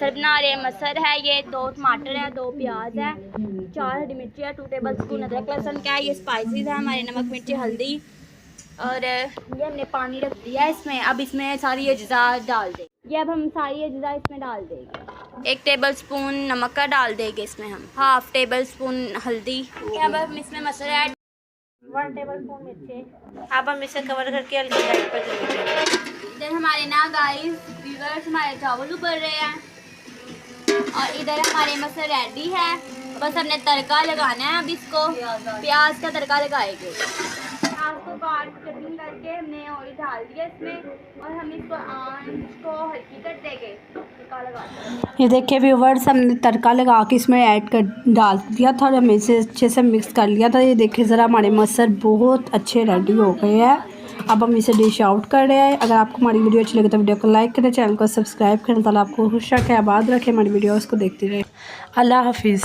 मसर बना रहे हैं। मसर है ये, 2 टमाटर है, 2 प्याज है, 4 हरी मिर्ची है, 2 टेबल स्पून अदरक लहसुन का है। ये स्पाइसेस है हमारे, नमक मिर्ची हल्दी, और ये हमने पानी रख दिया है इसमें। अब इसमें सारी अज्जा डाल दें। ये अब हम सारी अज्जा इसमें डाल देंगे। 1 टेबल स्पून नमक का डाल देंगे इसमें हम, 1/2 टेबल स्पून हल्दी। अब हम इसमें मसर ऐड 1 टेबल स्पून मिर्ची। अब हम इसे कवर करके हल्की लाइट पर चलेंगे। इधर हमारे ना गाइस व्यूअर्स हमारे चावल उबल रहे हैं और इधर हमारे मसर रेडी है। बस हमने तड़का लगाना है। अब इसको प्याज का तड़का लगाएंगे। प्याज को काट कटिंग करके हमने ऑयल डाल दिया इसमें और हम इसको आंच को हल्की कर देंगे। तड़का लगा ये देखिए व्यूवर्स, हमने तड़का लगा के इसमें ऐड कर डाल दिया था और हमने इसे अच्छे से मिक्स कर लिया था। ये देखिए ज़रा हमारे मसर बहुत अच्छे रेडी हो गए हैं। अब हम इसे डिश आउट कर रहे हैं। अगर आपको हमारी वीडियो अच्छी लगे तो वीडियो को लाइक करें, चैनल को सब्सक्राइब करें। ताला आपको खुश रखे, आबाद रखें। हमारी वीडियोज़ को देखते रहे। अल्लाह हाफिज़।